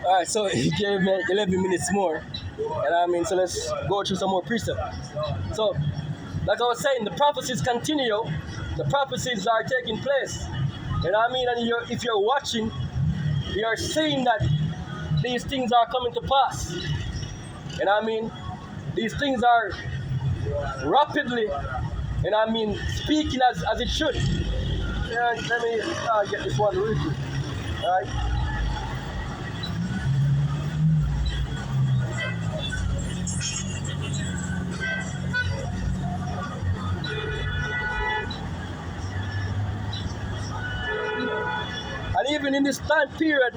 Alright, so he gave me 11 minutes more. And I mean, so let's go through some more precepts. So, like I was saying, the prophecies continue. The prophecies are taking place. And I mean, and if you're watching, you're seeing that these things are coming to pass. And I mean, these things are rapidly, and I mean, speaking as it should. Yeah, let me get this one real quick. Alright. And even in this time period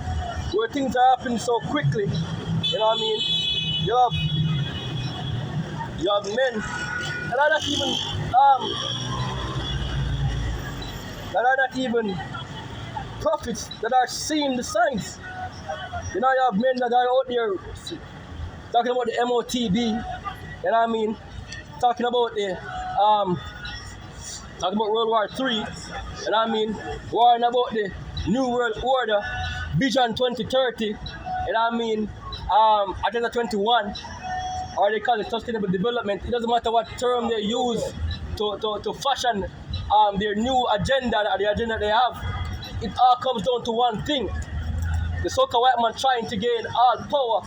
where things are happening so quickly, you know what I mean? You have men that are not even prophets that are seeing the signs. You know, you have men that are out there talking about the MOTB, you know what I mean? Talking about World War III, and I mean, warning about the New World Order, Vision 2030, and I mean, Agenda 21, or they call it Sustainable Development. It doesn't matter what term they use to fashion their new agenda or the agenda they have. It all comes down to one thing: the so-called white man trying to gain all power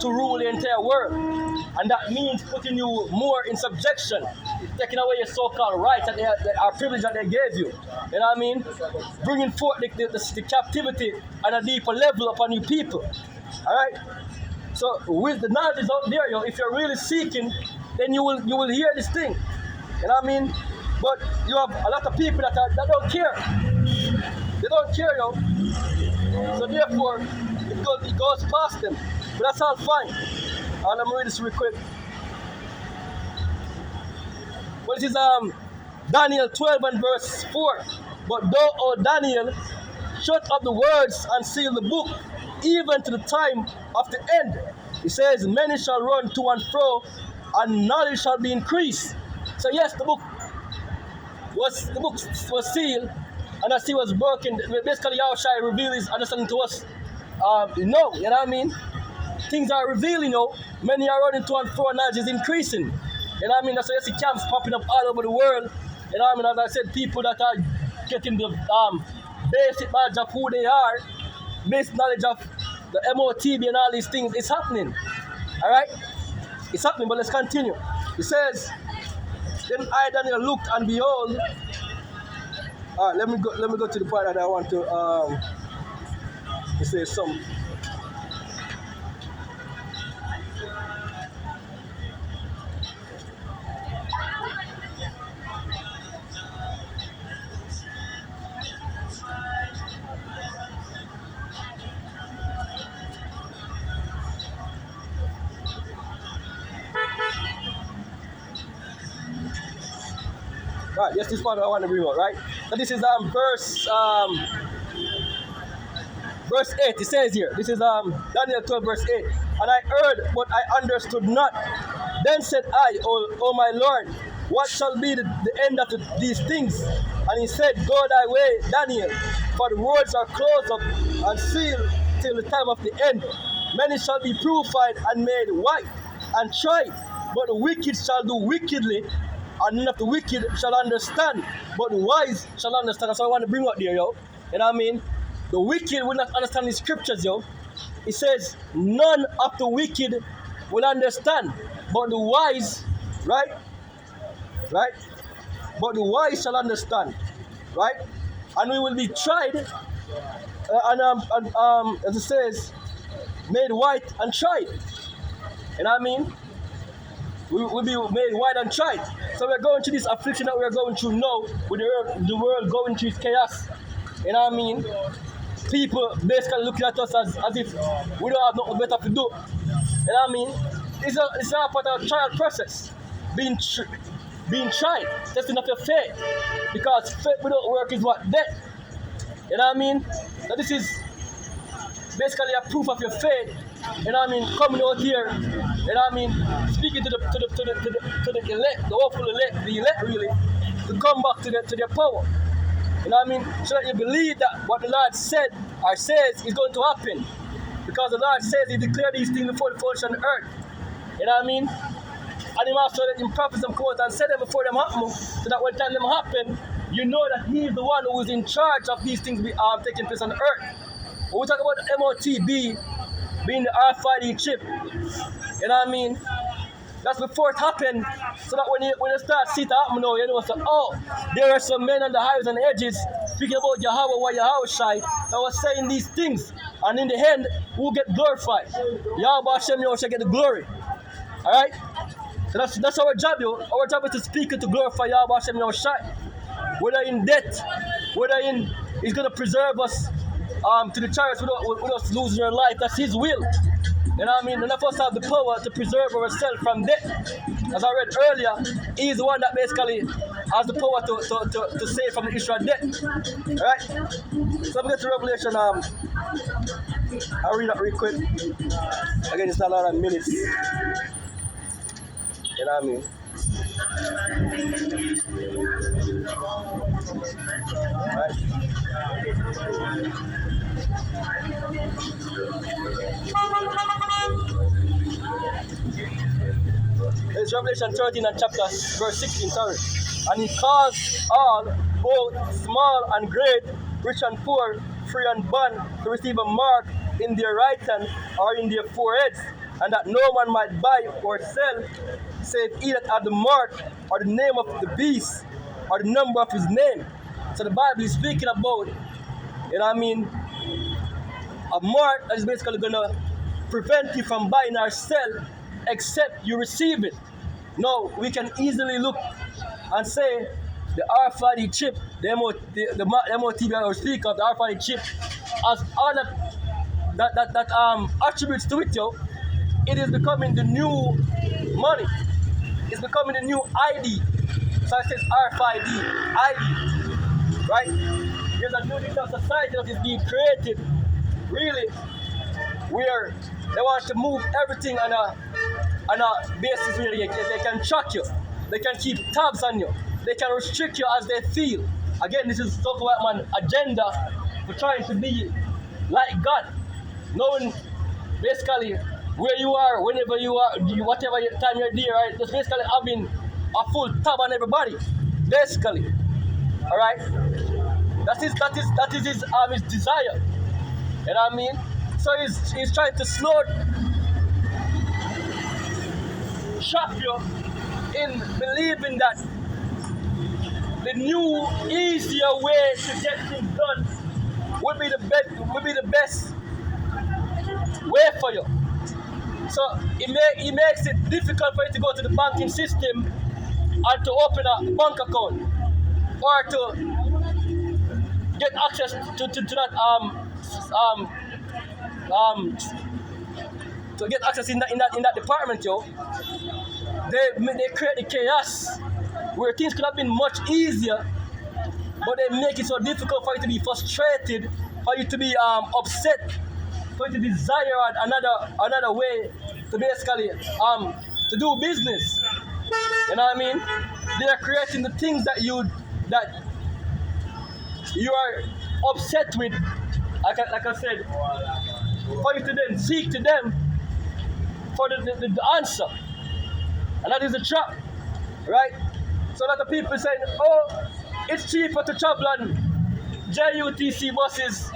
to rule the entire world, and that means putting you more in subjection, taking away your so-called rights that our privilege that they gave you. You know what I mean? Bringing forth the captivity on a deeper level upon you people. All right. So with the knowledge is out there, yo, if you're really seeking, then you will hear this thing. You know what I mean? But you have a lot of people that don't care. They don't care, yo. So therefore, it goes past them. But that's all fine. Let me read this real quick. Well, this is Daniel 12 and verse 4. But thou, O Daniel, shut up the words and seal the book, even to the time of the end. It says, many shall run to and fro, and knowledge shall be increased. So yes, the book was sealed, and as he was broken, basically Yahushua revealed his understanding to us. You know what I mean? Things are revealing, many are running to and fro, and knowledge is increasing. You know what I mean? That's why you see camps popping up all over the world. You know what I mean? As I said, people that are getting the basic knowledge of who they are, basic knowledge of the MOTB and all these things, it's happening. Alright? It's happening, but let's continue. It says, then I, Daniel, looked and behold. Alright, let me go to the part that I want to say something. Right, yes, this part I want to bring out, right? So this is verse 8. It says here, this is Daniel 12, verse 8. And I heard, but I understood not. Then said I, O my Lord, what shall be the end of these things? And he said, go thy way, Daniel, for the words are closed up and sealed till the time of the end. Many shall be purified and made white and tried, but the wicked shall do wickedly, and none of the wicked shall understand, but the wise shall understand. That's what I want to bring out there, yo. You know what I mean? The wicked will not understand the scriptures, yo. It says, none of the wicked will understand, but the wise, right? Right? But the wise shall understand, right? And we will be tried, as it says, made white and tried. You know what I mean? We will be made white and tried. So we're going through this affliction that we're going through now, with the world going through its chaos. You know what I mean? People basically looking at us as if we don't have nothing better to do. You know what I mean? It's all part of a trial process. Being tried, testing of your faith. Because faith without work is what? Death. You know what I mean? So this is basically a proof of your faith. You know what I mean? Coming out here, you know what I mean? Speaking to the elect, the hopeful elect, the elect really, to come back to their power. You know what I mean? So that you believe that what the Lord said or says is going to happen. Because the Lord says He declared these things before the foundation of the earth. You know what I mean? And He also let Him prophets them come out and say them before them happen, so that when time them happen, you know that He is the one who is in charge of these things taking place on the earth. When we talk about the MOTB being the RFID chip, you know what I mean? That's before it happened, so that when you start see it happen now, you know, so, oh, there are some men on the highways and the edges speaking about Yahweh or Yahweh that was saying these things, and in the end, who get glorified? Yahweh Hashem shall get the glory. Alright? So that's our job, yo. Our job is to speak and to glorify Yahweh Hashem whether in death, whether in He's gonna preserve us to the chariots without us losing our life. That's His will. You know what I mean? None of us have the power to preserve ourselves from death. As I read earlier, He is the one that basically has the power to save from the issue of death. Alright? So we get to Revelation. I'll read that real quick. Again, it's not a lot of minutes. You know what I mean? Alright? It's Revelation 13 and verse 16, sorry. And He caused all, both small and great, rich and poor, free and bond, to receive a mark in their right hand or in their foreheads, and that no man might buy or sell, save he that had the mark or the name of the beast or the number of his name. So the Bible is speaking about, you know what I mean, a mark that is basically going to prevent you from buying or sell except you receive it. Now, we can easily look and say the RFID chip, the MOTB I will speak of, the RFID chip, as all that attributes to it, yo, it is becoming the new money. It's becoming the new ID. So it says RFID, ID, right? There's a new digital society that is being created, really, where they want to move everything on a basis where they can track you, they can keep tabs on you, they can restrict you as they feel. Again, this is talk about man agenda for trying to be like God, knowing basically where you are, whenever you are, whatever time you're there, right? Just basically having a full tab on everybody, basically. All right, that is his desire. You know what I mean? So he's trying to slow trap you in believing that the new, easier way to get things done would be the best way for you. So it makes it difficult for you to go to the banking system and to open a bank account or to get access to that to get access in that department, yo. They create the chaos where things could have been much easier, but they make it so difficult for you to be frustrated, for you to be upset, for you to desire another way to basically to do business. You know what I mean? They are creating the things that you are upset with, like I said, for you to then seek to them for the answer. And that is the trap, right? So that the people saying, oh, it's cheaper to travel on JUTC buses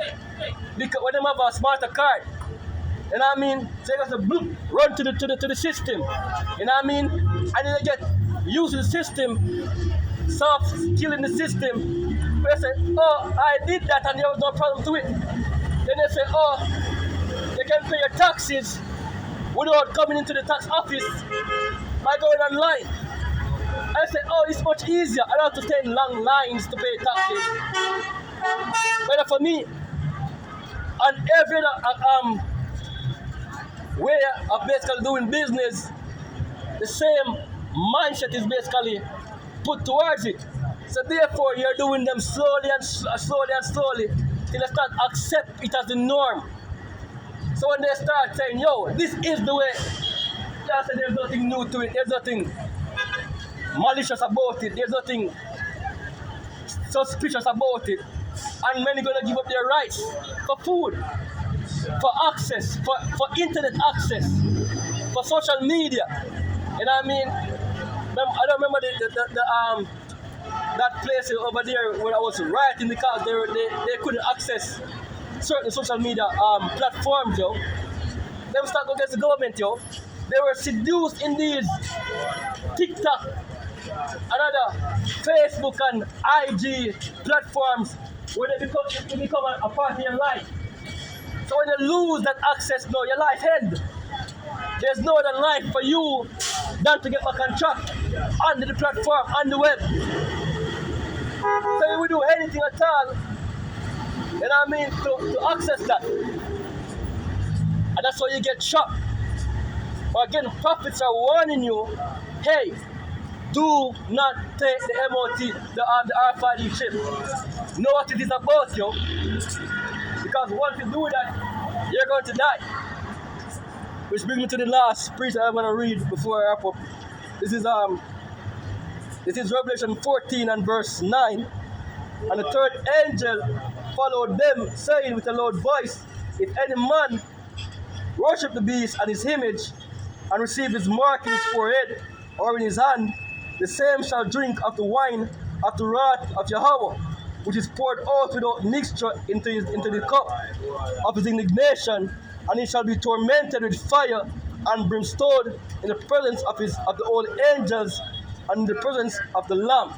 because when they have a smarter card. You know what I mean? So you got to bloop, run to the system. You know what I mean? And then they get used to the system, soft skill in the system. They say, oh, I did that and there was no problem to it. Then they say, oh, they can pay your taxes without coming into the tax office by going online. I say, oh, it's much easier. I don't have to stay in long lines to pay taxes. But for me, and every other way of basically doing business, the same mindset is basically put towards it. So therefore, you're doing them slowly till they start accept it as the norm. So when they start saying, yo, this is the way, I say there's nothing new to it, there's nothing malicious about it, there's nothing suspicious about it. And many gonna give up their rights for food. for access, for internet access, for social media. You know what I mean? I don't remember that place over there where I was writing because they couldn't access certain social media platforms, yo. They were starting against the government, yo. They were seduced in these TikTok and other Facebook and IG platforms where they become a part of your life. So when you lose that access, no, your life ends. There's no other life for you than to get back on track on the platform, on the web. So you will do anything at all, you know what I mean, to access that. And that's why you get shot. But again, prophets are warning you, hey, do not take the MOT, the RFID chip. Know what it is about, yo. Because once you do that, you're going to die. Which brings me to the last preach I'm going to read before I wrap up. This is Revelation 14 and verse 9. And the third angel followed them, saying with a loud voice, if any man worship the beast and his image, and receive his mark in his forehead or in his hand, the same shall drink of the wine of the wrath of Yahweh, which is poured out without mixture into the cup of his indignation, and he shall be tormented with fire and brimstone in the presence of the old angels and in the presence of the Lamb.